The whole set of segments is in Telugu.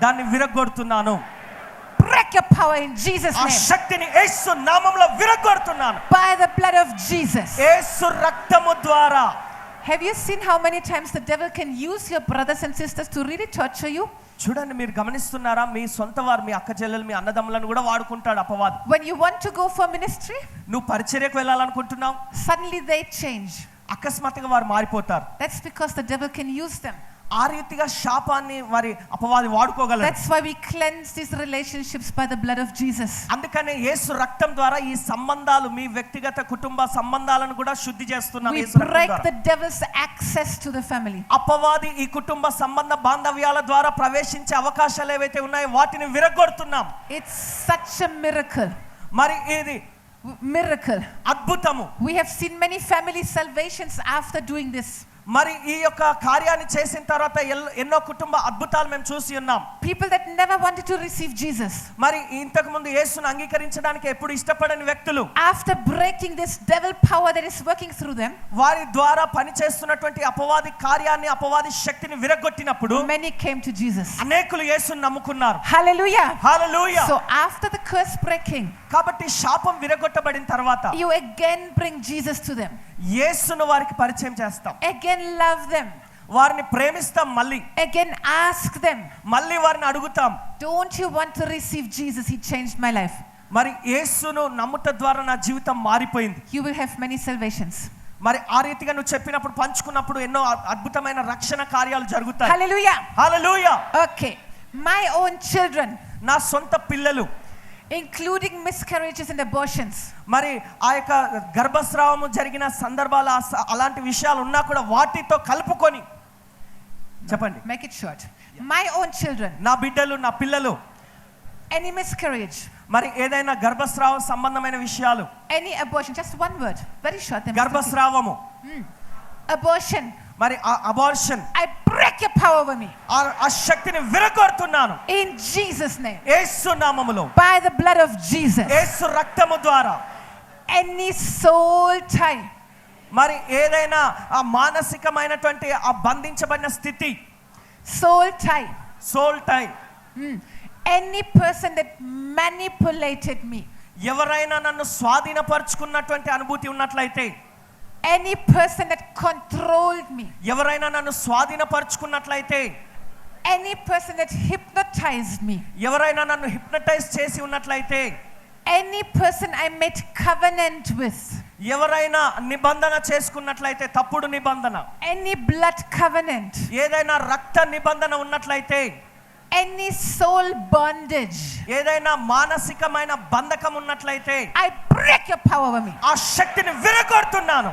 దాన్ని విరగొడుతున్నాను. Break your power in Jesus' ఆ name. శక్తిని యేసు నామములో విరగొడుతున్నాను. By the blood of Jesus. యేసు రక్తము ద్వారా. Have you seen how many times the devil can use your brothers and sisters to really torture you? చూడండి, మీరు గమనిస్తున్నారా? మీ సొంత వారు, మీ అక్క చెల్లెలు, మీ అన్నదమ్ములను కూడా వాడుకుంటాడు అపవాది. When you want to go for ministry, నువ్వు పరిచర్యకు వెళ్ళాలనుకుంటున్నావు, suddenly they change. అకస్మాత్తుగా వారు మారిపోతారు. That's because the devil can use them. ఆ రీతిగా శాపాన్ని వారి అపవాది వాడుకోగలడు. That's why we cleanse these relationships by the blood of Jesus. అందుకనే యేసు రక్తం ద్వారా ఈ సంబంధాలు, మీ వ్యక్తిగత కుటుంబ సంబంధాలను కూడా శుద్ధి చేస్తున్నాం. We యేసు రక్తం break ద్వారా the devil's access to the family. అపవాది ఈ కుటుంబ సంబంధ బాంధవ్యాల ద్వారా ప్రవేశించే అవకాశాలు ఏవైతే ఉన్నాయో వాటిని విరగొడుతున్నాం. It's such a miracle. మరి ఇది Miracle. అద్భుతము. We have seen many family salvations after doing this. మరి ఈ యొక్క కార్యాన్ని చేసిన తర్వాత ఎన్నో కుటుంబ అద్భుతాలు మేము చూసి ఉన్నాం. People that never wanted to receive Jesus, మరి ఇంతకు ముందు యేసును అంగీకరించడానికి ఎప్పుడు ఇష్టపడని వ్యక్తులు, after breaking this devil power that is working through them, వారి ద్వారా పనిచేస్తున్నటువంటి అపవాది కార్యాన్ని, అపవాది శక్తిని విరగొట్టినప్పుడు many came to Jesus. అనేకులు యేసును నమ్ముకున్నారు. Hallelujah. Hallelujah. So after the curse breaking, కాబట్టి శాపం విరగొట్టబడిన తర్వాత you again bring Jesus to them. యేసును వారికి పరిచయం చేస్తాం. Again love them. వారిని ప్రేమిస్తాం. మళ్ళీ Again ask them, మళ్ళీ వారిని అడుగుతాం, don't you want to receive Jesus? He changed my life. మరి యేసును నమ్ముట ద్వారా నా జీవితం మారిపోయింది. You will have many salvations. మరి ఆ రీతిగా నువ్వు చెప్పినప్పుడు, పంచుకున్నప్పుడు ఎన్నో అద్భుతమైన రక్షణ కార్యాలు జరుగుతాయి. Hallelujah. Hallelujah. Okay. My own children, నా సొంత పిల్లలు, including miscarriages and abortions, మరి ఆ యొక్క గర్భస్రావము జరిగిన సందర్భాలు, అలాంటి విషయాలు ఉన్నా కూడా వాటితో కలుపుకొని చెప్పండి. make it short. My own children, నా బిడ్డలు, నా పిల్లలు, any miscarriage, మరి ఏదైనా గర్భస్రావ సంబంధమైన విషయాలు, any abortion, just one word, very short. గర్భస్రావము, Abortion, మరి ఆ abortion, I break your power over me ఆ శక్తిని విరగొడుతున్నాను in Jesus' name. యేసు నామములో, By the blood of Jesus. యేసు రక్తము ద్వారా. Any soul tie, మరి ఏదైనా ఆ మానసికమైనటువంటి ఆ బంధించబడిన స్థితి, soul tie, soul tie, any person that manipulated me, ఎవరైనా నన్ను స్వాధీనపరుచుకున్నటువంటి అనుభూతి ఉన్నట్లయితే, any person that controlled me, ఎవరైనా నన్ను స్వాధీనపరుచుకున్నట్లయితే, any person that hypnotized me, ఎవరైనా నన్ను హిప్నటైజ్ చేసి ఉన్నట్లయితే, any person I made covenant with, ఎవరైనా నిబంధన చేసుకున్నట్లయితే, తప్పుడు నిబంధన, any blood covenant, ఏదైనా రక్త నిబంధన ఉన్నట్లయితే, any soul bondage, ఏదైనా మానసికమైన బంధకం ఉన్నట్లయితే, I break your power over me. ఆ శక్తిని విరగొడుతున్నాను.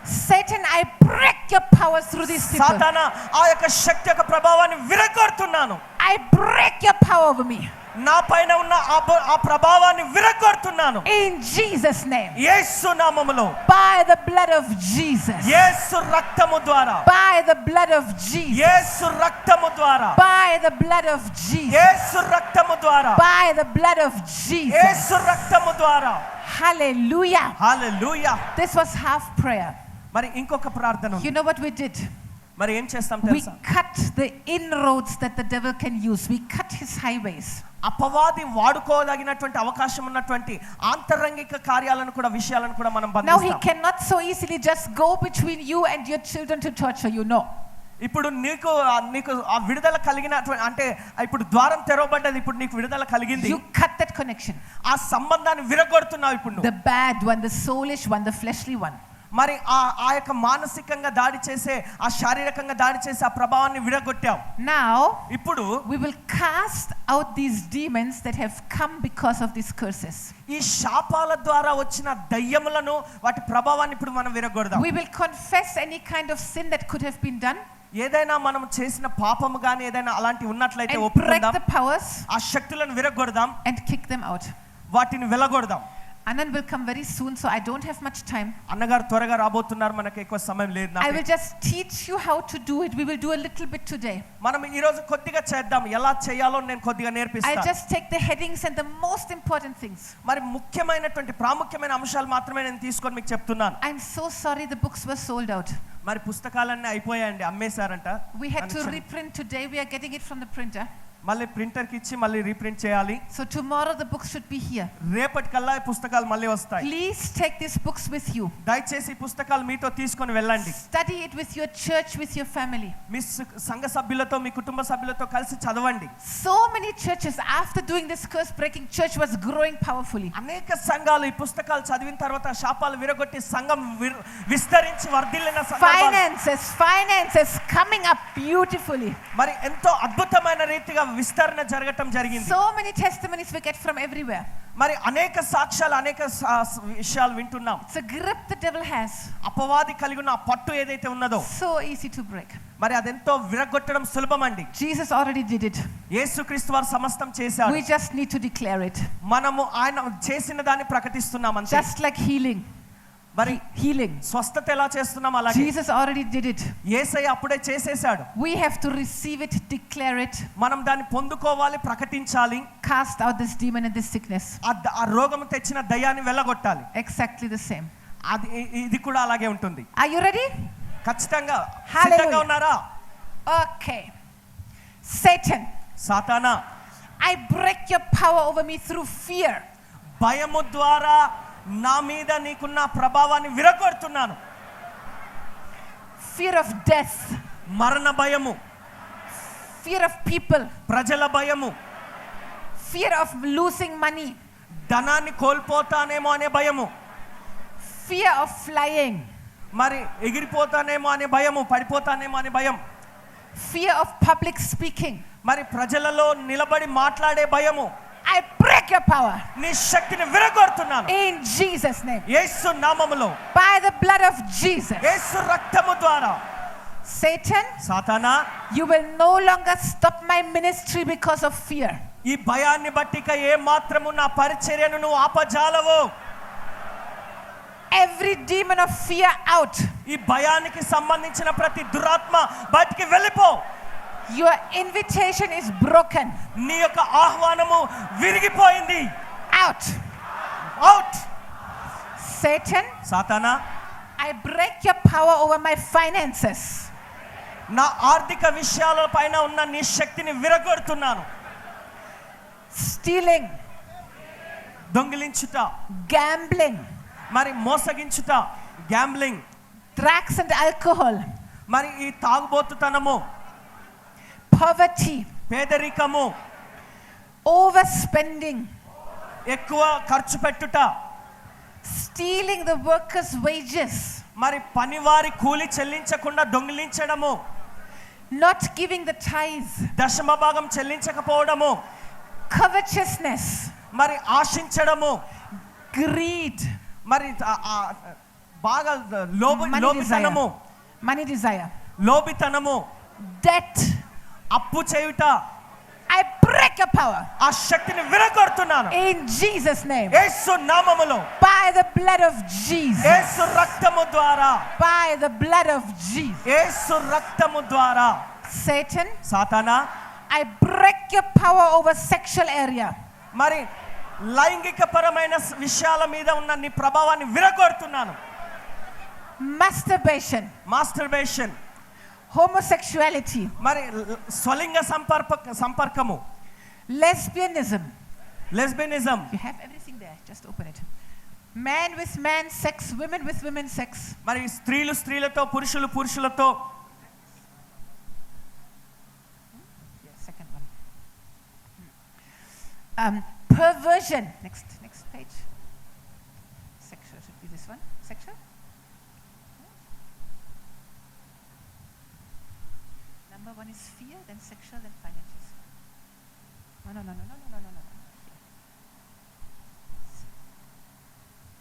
Satan, I break your power through these people. సాతానా, ఆ యొక్క శక్తి యొక్క ప్రభావాన్ని విరగొడుతున్నాను. I break your power over me. నా పైన ఉన్న ఆ ప్రభావాన్ని విరగొడుతున్నాను In Jesus' name. యేసు నామములో. By the blood of Jesus. యేసు రక్తము ద్వారా. By the blood of Jesus. యేసు రక్తము ద్వారా. By the blood of Jesus. యేసు రక్తము ద్వారా. By the blood of Jesus. యేసు రక్తము ద్వారా. Hallelujah. Hallelujah. This was half prayer. మరి ఇంకొక ప్రార్థన ఉంది. You know what we did? మరి ఏం చేస్తాం We తెలుసా? cut the inroads that the devil can use. We cut his highways. అపవాది వాడుకోదగినటువంటి అవకాశం ఉన్నటువంటి ఆంతరంగిక కార్యాలను కూడా, విషయాలను కూడా మనం Now he బంధిస్తాం. cannot so easily just go between you and your children to torture you. No. ఇప్పుడు నీకు ఆ విడుదల కలిగినటువంటి, అంటే ఇప్పుడు ద్వారం తెరవబడ్డది, ఇప్పుడు నీకు విడుదల కలిగింది, You cut that connection. ఆ సంబంధాన్ని విరగొడుతున్నావు ఇప్పుడు నువ్వు. The bad one, the soulish one, the fleshly one. మరి ఆ యొక్క మానసికంగా దాడి చేసే, ఆ శారీరకంగా దాడి చేసే ఆ ప్రభావాన్ని విరగొట్టావు. Now ఇప్పుడు we will cast out these demons that have come because of these curses. ఈ శాపాల ద్వారా వచ్చిన దయ్యములను, వాటి ప్రభావాన్ని ఇప్పుడు మనం విరగొడదాం. We will confess any kind of sin that could have been done. ఏదైనా మనం చేసిన పాపము గాని ఏదైనా అలాంటి ఉన్నట్లయితే And break ఒప్పుకుందాం. the powers ఆ శక్తులను విరగొడదాం, and kick them out. వాటిని వెలగొడదాం. Anand will come very soon, so I don't have much time. అన్నగారు త్వరగా రాబోతున్నారు, మనకు ఎక్కువ సమయం లేదు. I will just teach you how to do it. We will do a little bit today. మనం ఈ రోజు కొద్దిగా చేద్దాం, ఎలా చేయాలో నేను కొద్దిగా I నేర్పిస్తాను. just take the headings and the most important things. మరి ముఖ్యమైనటువంటి ప్రాముఖ్యమైన అంశాలు మాత్రమే నేను తీసుకొని మీకు చెప్తున్నాను. I'm so sorry the books were sold out. మరి పుస్తకాలన్నీ అయిపోయాయండి, అమ్మేశారంట. We had to reprint today. We are getting it from the printer. మళ్ళీ ప్రింటర్ కి ఇచ్చి మళ్ళీ రీప్రింట్ చేయాలి. So tomorrow the books should be here. రేపటికల్లా ఈ పుస్తకాలు మళ్ళీ వస్తాయి. Please take these books with you. దయచేసి ఈ పుస్తకాలు మీతో తీసుకొని వెళ్ళండి. Study it with your church, with your family. మీ సంఘ సభ్యులతో మీ కుటుంబ సభ్యులతో కలిసి చదవండి. So many churches after doing this curse breaking, church was growing powerfully. అనేక సంఘాలు ఈ పుస్తకాలు చదివిన తర్వాత శాపాలు విరగొట్టి సంఘం విస్తరించి వర్ధిల్లిన సంఘాలు finances coming up beautifully. మరి ఎంతో అద్భుతమైన రీతిగా విస్తరణ జరగటం జరిగింది. So many testimonies we get from everywhere. మరి అనేక సాక్ష్యాలు అనేక విషయాలు వింటున్నాం. It's a grip the devil has. అపవాది కలిగి ఉన్న ఆ పట్టు ఏదైతే ఉన్నదో So easy to break. మరి అదెంతో విరగొట్టడం సులభమండి. Jesus already did it. యేసుక్రీస్తు వారు సమస్తం చేశారు. We just need to declare it. మనము ఆయన చేసిన దాన్ని ప్రకటిస్తున్నాం అంతే. Just like healing. మరి healing, స్వస్థత ఎలా చేస్తున్నాం అలాగే Jesus already did it. యేసయ్య అప్పుడే చేసేశాడు. We have to receive it, declare it. మనం దాన్ని పొందుకోవాలి, ప్రకటించాలి. Cast out this demon and this sickness. ఆ రోగం తెచ్చిన దయ్యాన్ని వెళ్ళగొట్టాలి. Exactly the same. అది ఇది కూడా అలాగే ఉంటుంది. Are you ready? ఖచ్చితంగా సిద్ధంగా ఉన్నారా? Okay. Satan, సాతానా, I break your power over me through fear. భయము ద్వారా నా మీద నీకున్న ప్రభావాన్ని విరగొడుతున్నాను. Fear of death, మరణ భయము, fear of people, ప్రజల భయము, fear of losing money, ధనాన్ని కోల్పోతానేమో అనే భయము, fear of flying, మరి ఎగిరిపోతానేమో అనే భయము, పడిపోతానేమో అనే భయం, fear of public speaking, మరి ప్రజలలో నిలబడి మాట్లాడే భయము. I break your power నీ శక్తిని విరగొడుతున్నాను in Jesus name, యేసు నామములో, by the blood of Jesus. యేసు రక్తము ద్వారా. Satan, సాతానా, you will no longer stop my ministry because of fear. ఈ భయాన్ని బట్టిక ఏ మాత్రము నా పరిచర్యను నువ్వు ఆపజాలవు. Every demon of fear out. ఈ భయానికి సంబంధించిన ప్రతి దురాత్మ బయటికి వెళ్ళిపో. Your invitation is broken. నీ యొక్క ఆహ్వానము విరిగిపోయింది. Out. Out. Satan, సాతానా, I break your power over my finances. నా ఆర్థిక విషయాల పైన ఉన్న నీ శక్తిని విరగొడుతున్నాను. Stealing, దొంగిలించుట, gambling, మరి మోసగించుట, గ్యాంబ్లింగ్, drugs and alcohol, మరి ఈ తాగుబోతుతనము, poverty, పేదరికము, overspending, ఎక్కువ ఖర్చు పెట్టుట, stealing the workers' wages, మరి పనివారి కూలి చెల్లించకుండా దొంగిలించడము, not giving the tithes, దశమ భాగం చెల్లించకపోవడము, covetousness, మరి ఆశించడము, greed, మరి బాగా లోభితనము, money desire, లోభితనము, debt. అప్పు చేయుట. I break your power ఆ శక్తిని విరగొడుతున్నాను in Jesus name, యేసు నామములో, by the blood of Jesus, యేసు రక్తము ద్వారా, by the blood of Jesus. యేసు రక్తము ద్వారా. Satan, సాతానా, I break your power over sexual area. మరి లైంగిక పరమైన విషయాల మీద ఉన్న నీ ప్రభావాన్ని విరగొడుతున్నాను. Masturbation, మాస్టర్బేషన్, homosexuality, మరి స్వలింగ సంపర్కము, lesbianism. Lesbianism, You have everything there, just open it. Man with man sex, women with women sex. మరి స్త్రీలు స్త్రీలతో, పురుషులు పురుషులతో. Second one. Perversion. Next page. Sexual should be this one. Sexual. Number one is fear, then sexual, then finances. No.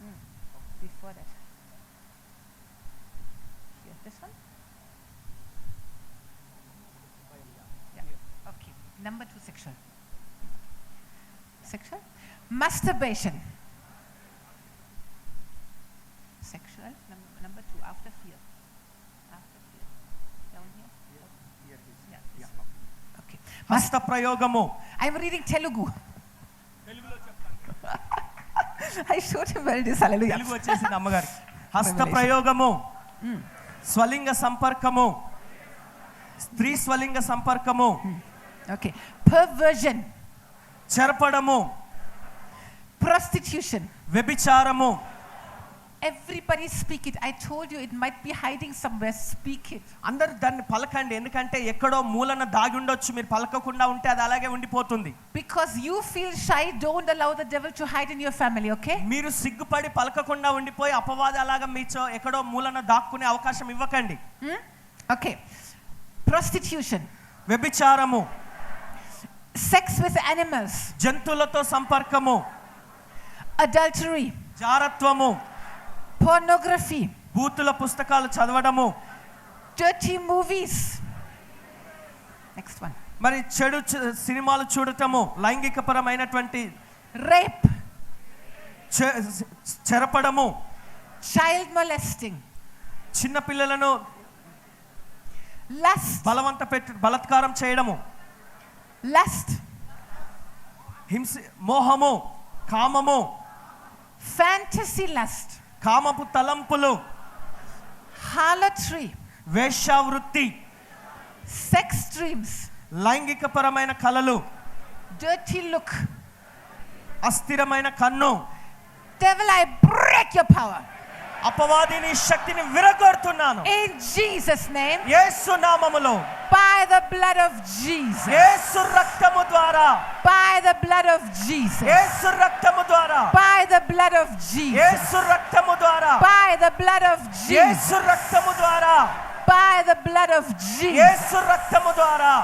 Here. Before that. Here, this one. Yeah. Okay. Number two, sexual. Sexual. Masturbation. Sexual. Number two, after fear. After fear. Down here. Yeah. Okay. హస్త ప్రయోగము. I'm reading Telugu. I showed him where it is. Hallelujah. Telugu వచ్చేసింది అమ్మగారి. హస్త ప్రయోగము, స్వలింగ సంపర్కము, స్త్రీ స్వలింగ సంపర్కము. Okay. perversion, చెరపడము, prostitution. వ్యభిచారము. Everybody speak it. I told you it might be hiding somewhere. Speak it. అందరూ దాన్ని పలకండి, ఎందుకంటే ఎక్కడో మూలన దాగి ఉండొచ్చు. మీరు పలకకుండా ఉంటే అది అలాగే ఉండిపోతుంది. Because you feel shy, don't allow the devil to hide in your family, okay? మీరు సిగ్గుపడి పలకకుండా ఉండిపోయి అపవాది అలాగా మీచో ఎక్కడో మూలన దాక్కునే అవకాశం ఇవ్వకండి. Okay. Prostitution. వ్యభిచారము, Sex with animals. జంతువులతో సంపర్కము, Adultery. జారత్వము, Pornography. బూతుల పుస్తకాలు చదవడము, Dirty movies. Next one. మరి చెడు సినిమాలు చూడటము, లైంగికపరమైనటువంటి Rape. చెరపడము, Child molesting. చిన్న పిల్లలను Lust. బలత్కారం చేయడము, Lust. హింస, మోహము, కామము, Fantasy lust. కామపు తలంపులు, Harlotry. వేశ్యావృత్తి, Sex dreams. లైంగికపరమైన కలలు, Dirty look. అస్థిరమైన కన్ను. Devil, I break your power. అపవాదిని శక్తిని విరగొడుతున్నాను In Jesus' name. యేసు నామములో. By the blood of Jesus. యేసు రక్తము ద్వారా, By the blood of Jesus. యేసు రక్తము ద్వారా, By the blood of Jesus. యేసు రక్తము ద్వారా, By the blood of Jesus. యేసు రక్తము ద్వారా, By the blood of Jesus. యేసు రక్తము ద్వారా.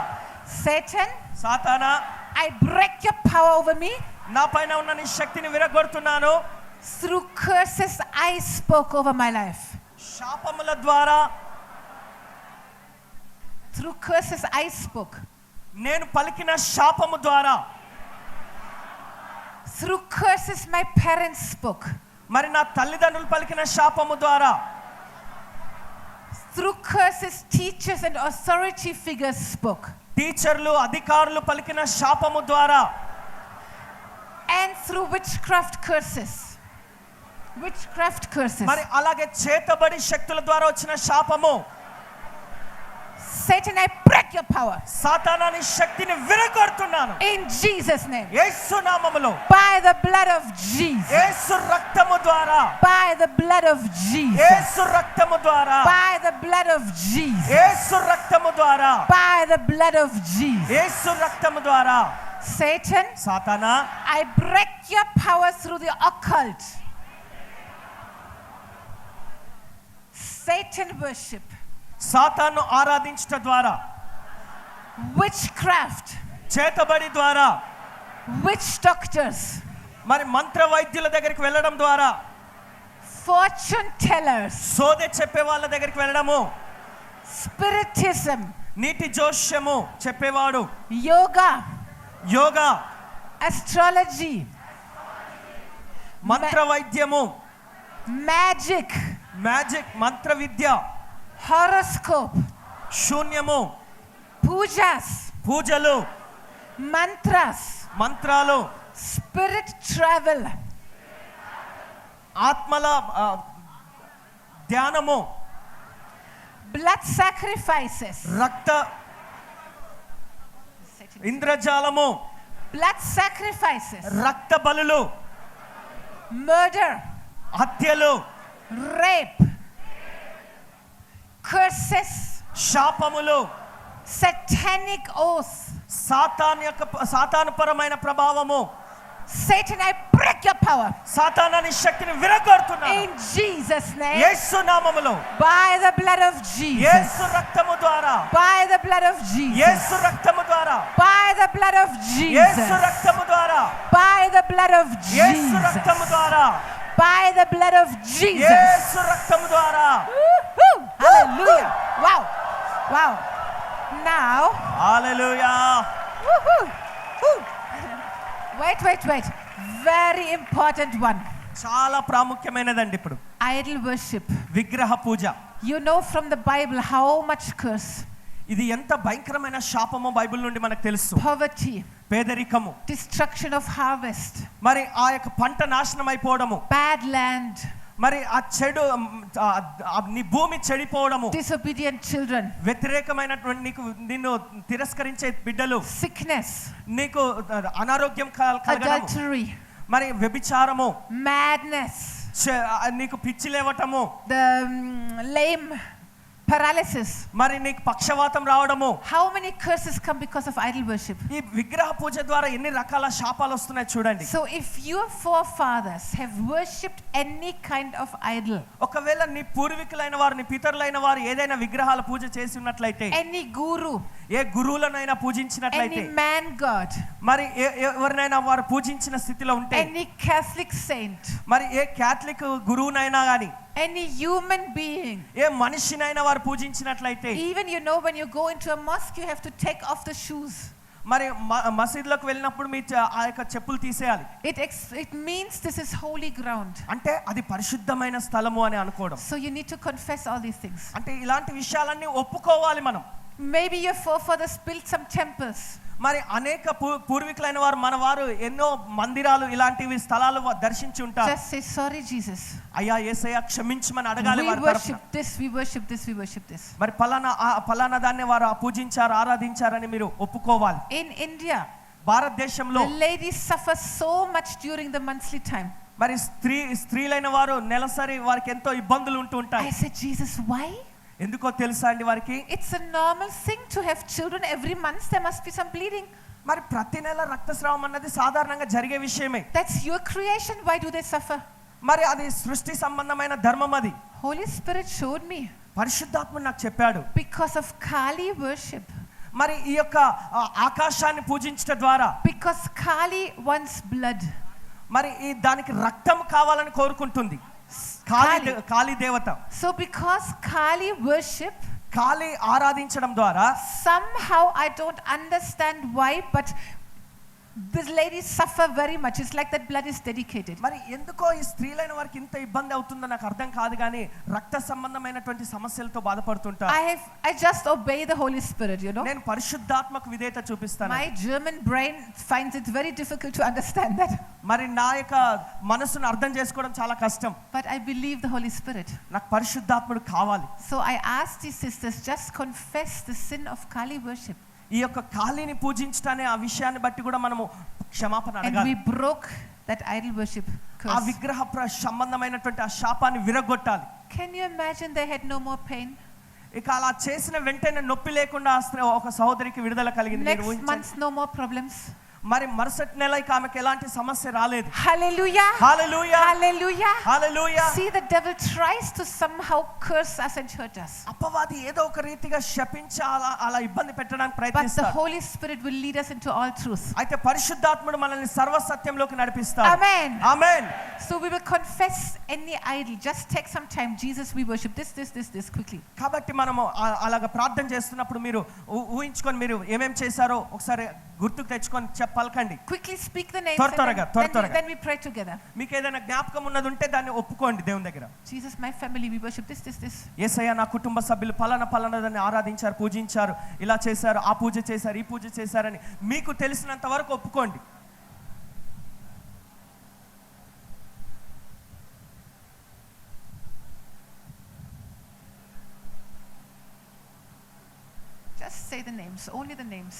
Satan, సాతానా, I break your power over me. నా పైన ఉన్న నీ శక్తిని విరగొడుతున్నాను. Through curses I spoke over my life. శాపముల ద్వారా, Through curses I spoke. నేను పలికిన శాపము ద్వారా, Through curses my parents spoke. మరి నా తల్లిదండ్రులు పలికిన శాపము ద్వారా, Through curses teachers and authority figures spoke. టీచర్లు, అధికారులు పలికిన శాపము ద్వారా, And through witchcraft curses. Witchcraft curses. మరి అలాగే చేతబడి శక్తుల ద్వారా వచ్చిన శాపము. Satan, I break your power. సాతానా, నీ శక్తిని విరగొడుతున్నాను In Jesus' name. యేసు నామములో. By the blood of Jesus. యేసు రక్తము ద్వారా, By the blood of Jesus. యేసు రక్తము ద్వారా, By the blood of Jesus. యేసు రక్తము ద్వారా, By the blood of Jesus. యేసు రక్తము ద్వారా. Satan, సాతానా, I break your power through the occult. Satan worship. సాతాను ఆరాధించుట ద్వారా, Witchcraft. చేతబడి ద్వారా, Witch doctors. మరి మంత్ర వైద్యుల దగ్గరికి వెళ్ళడం ద్వారా, Fortune tellers. సోదె చెప్పే వాళ్ళ దగ్గరికి వెళ్ళడము, Spiritism. నీటి జోష్యము చెప్పేవాడు, Yoga. యోగా, Astrology. మంత్ర వైద్యము, Magic. మ్యాజిక్, మంత్ర విద్య, Horoscope. శూన్యము, Pujas. పూజలు, Mantras. మంత్రాలు, Spirit travel. ఆత్మల ధ్యానము, Blood sacrifices. రక్త ఇంద్రజాలము, Blood sacrifices. రక్త బలులు, Murder. హత్యలు, Rape. Curses. శాపములు, Satanic oath. సాతానుపరమైన ప్రభావము. Satan, I break your power. సాతానాని శక్తిని విరగొడుతున్నాను In Jesus' name. యేసు నామములో. By the blood of Jesus. యేసు రక్తము ద్వారా, By the blood of Jesus. యేసు రక్తము ద్వారా, By the blood of Yesu Jesus. రక్తము ద్వారా, By the blood of యేసు రక్తము Jesus. ద్వారా, By the blood of Jesus. యేసు రక్తము ద్వారా. Woo-hoo. Hallelujah. Wow. Wow. Now, హల్లెలూయా. woo-hoo. Woo. Wait. Very important one. చాలా ప్రాముఖ్యమైనదండి ఇప్పుడు Idol worship. విగ్రహ పూజ. You know from the Bible how much curse, ఇది ఎంత భయంకరమైన శాపమో బైబిల్ నుండి మనకు తెలుసు. poverty, పేదరికము, destruction of harvest, మరి ఆ యొక్క పంట నాశనం అయిపోవడము, bad land, మరి ఆ చెడు నీ భూమి చెడిపోవడము, disobedient children, వ్యతిరేకమైనటువంటి నిన్ను తిరస్కరించే బిడ్డలు, sickness, నీకు అనారోగ్యం కలగడము, adultery, మరి వ్యభిచారము, madness, నీకు పిచ్చి లేవటము, the lame, paralysis. మరి నీకు పక్షవాతం రావడము. How many curses come because of idol worship? ఈ విగ్రహ పూజ ద్వారా ఎన్ని రకాల శాపాలు వస్తున్నాయి చూడండి. So if your forefathers have worshipped any kind of idol, ఒకవేళ నీ పూర్వీకులైన వారు, నీ పితరులైన వారు ఏదైనా విగ్రహాల పూజ చేసి ఉన్నట్లయితే, any guru, ఏ గురువులనైనా పూజించినట్లయితే, any man god, మరి ఎవరినైనా వారు పూజించిన స్థితిలో ఉంటే, any Catholic saint, మరి ఏ క్యాథలిక్ గురువునైనా గాని, any human being, ఏ మనిషినైనా వారు పూజించినట్లయితే, even when you go into a mosque you have to take off the shoes. మరి మసీదులోకి వెళ్ళినప్పుడు మీ ఆ యొక్క చెప్పులు తీసేయాలి. It means this is holy ground. అంటే అది పరిశుద్ధమైన స్థలము అని అనుకోవడం. So you need to confess all these things. అంటే ఇలాంటి విషయాలన్నీ ఒప్పుకోవాలి మనం. Maybe your forefathers built some temples. మరి అనేక పూర్వీకులైన వారు, మన వారు ఎన్నో మందిరాలు ఇలాంటివి స్థలాలు దర్శించి ఉంటారు. Just say sorry Jesus. అయ్యా యేసయ్య క్షమించమని అడగాలి. We worship this, we worship this, we worship this. మరి పలానా దాన్ని వారు పూజించారు, ఆరాధించారని మీరు ఒప్పుకోవాలి. In India, భారతదేశంలో the ladies suffer so much during the monthly time. మరి స్త్రీలైన వారు నెలసరి వారికి ఎంతో ఇబ్బందులు ఉంటూ ఉంటాయి. I said Jesus, why? ఎందుకో తెలుసా అండి వారికి? It's a normal thing to have children every month. There must be some bleeding. మరి ప్రతి నెల రక్తస్రావం అన్నది సాధారణంగా జరిగే విషయమే. That's your creation. Why do they suffer? మరి అది సృష్టి సంబంధమైన ధర్మం అది. Holy Spirit showed me. పరిశుద్ధాత్మ నాకు చెప్పాడు. Because of Kali worship. మరి ఈ యొక్క ఆకాశాన్ని పూజించడం ద్వారా, because Kali wants blood. మరి దానికి రక్తం కావాలని కోరుకుంటుంది కాళీ దేవత. So because Kali worship, కాళీ ఆరాధించడం ద్వారా, somehow I don't understand why, but these ladies suffer very much. It's like that blood is dedicated. మరి ఎందుకో ఈ స్త్రీలైన వారికి ఇంత ఇబ్బంది అవుతుందో నాకు అర్థం కాదు, కానీ రక్త సంబంధమైనటువంటి సమస్యలతో బాధపడుతుంటారు. I just obey the Holy Spirit, you know. నేను పరిశుద్ధాత్మకు విధేయత చూపిస్తాను. My German brain finds it very difficult to understand that. మరి నా యొక్క మనసును అర్థం చేసుకోవడం చాలా కష్టం. But I believe the Holy Spirit. నాకు పరిశుద్ధాత్ముడు కావాలి. So I asked these sisters, just confess the sin of Kali worship. ఈ యొక్క కాళీని పూజించటానే ఆ విషయాన్ని బట్టి కూడా మనము క్షమాపణ అడగాలి. And we broke that idol worship curse. ఆ విగ్రహ సంబంధమైనటువంటి ఆ శాపాన్ని విరగొట్టాలి. Can you imagine they had no more pain? ఇక అలా చేసిన వెంటనే నొప్పి లేకుండా ఒక సహోదరికి విడుదల కలిగింది. Next month no more problems. మరి మరుసటి నెల ఇక ఆమెకు ఎలాంటి సమస్య రాలేదు. Hallelujah. Hallelujah. Hallelujah. Hallelujah. See, the devil tries to somehow curse us and hurt us. అపవాది ఏదో ఒక రీతిగా శపించి అలా ఇబ్బంది పెట్టడానికి But ప్రయత్నిస్తాడు. the Holy Spirit will lead us into all truth. అయితే పరిశుద్ధాత్ముడు మనల్ని సర్వ సత్యంలోకి నడిపిస్తాడు. Amen. Amen. So we will confess any idol. Just take some time. Jesus, we worship this quickly. కాబట్టి మనము అలాగ ప్రార్థన చేస్తున్నప్పుడు మీరు ఊహించుకొని మీరు ఏమేం చేశారో ఒకసారి గుర్తుకు తెచ్చుకొని పలకండి. Quickly speak the names. త్వరగా. Then we pray together. మీకు ఏదైనా జ్ఞాపకం ఉన్నది ఉంటే దాన్ని ఒప్పుకోండి దేవుని దగ్గర. Jesus, my family, we worship this. యేసయ్య, నా కుటుంబ సభ్యులు పలానాదని ఆరాధించారు, పూజించారు, ఇలా చేశారు, ఆ పూజ చేశారు, ఈ పూజ చేశారని మీకు తెలిసినంత వరకు ఒప్పుకోండి. Just say the names, only the names.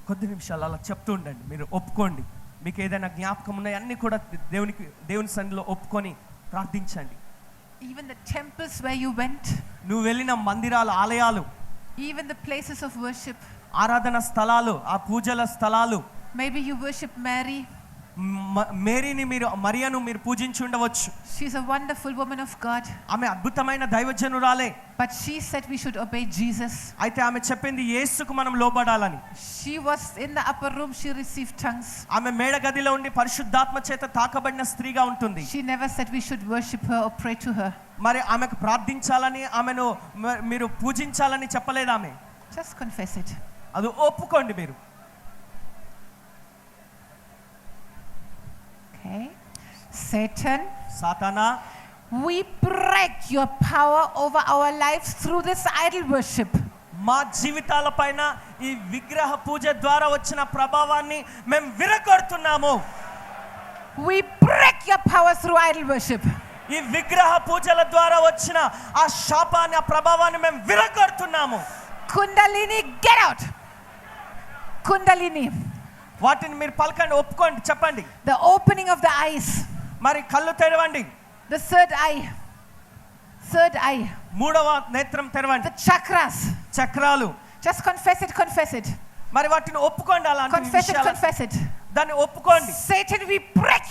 కొద్ది నిమిషాలు అలా చెప్తూ ఉండండి, మీరు ఒప్పుకోండి. మీకు ఏదైనా జ్ఞాపకం ఉన్నాయి అన్ని కూడా దేవుని సన్నిధిలో ఒప్పుకొని ప్రార్థించండి. Even the temples where you went, నువ్వు వెళ్ళిన మందిరాలు, ఆలయాలు, even the places of worship, ఆరాధన స్థలాలు, ఆ పూజల స్థలాలు, maybe you worship Mary. మేరీని మరియను మీరు పూజించి ఉండవచ్చు. She's a wonderful woman of God. ఆమె అద్భుతమైన దైవజనురాలే. But she said we should obey Jesus. అయితే ఆమె చెప్పింది యేసుకు మనం లోబడాలని. She was in the upper room, she received tongues. ఆమె మేడ గదిలో ఉండి పరిశుద్ధాత్మ చేత తాకబడిన స్త్రీగా ఉంటుంది. She never said we should worship her or pray to her. మరి ఆమెకు ప్రార్థించాలని, ఆమెను మీరు పూజించాలని చెప్పలేదు ఆమె. Just confess it. అది ఒప్పుకోండి మీరు. Okay. Satan, సాతానా, we break your power over our lives through this idol worship. మా జీవితాల పైన ఈ విగ్రహ పూజ ద్వారా వచ్చిన ప్రభావాన్ని మేము విరగొడుతున్నాము. We break your power through idol worship. ఈ విగ్రహ పూజల ద్వారా వచ్చిన ఆ శాపాన్ని, ఆ ప్రభావాన్ని మేము విరగొడుతున్నాము. Kundalini, get out. Kundalini. వాటిని మీరు పలకండి, ఒప్పుకోండి, చెప్పండి. The opening of the eyes. మరి కళ్ళు తెరవండి. The third eye. Third eye. మూడవ నేత్రం తెరవండి. The chakras. చక్రాలు. Just confess it, confess it. మరి వాటిని ఒప్పుకోండి. అలాంటి Confess it, విషయాలు confess it. దాన్ని ఒప్పుకోండి. Satan, we break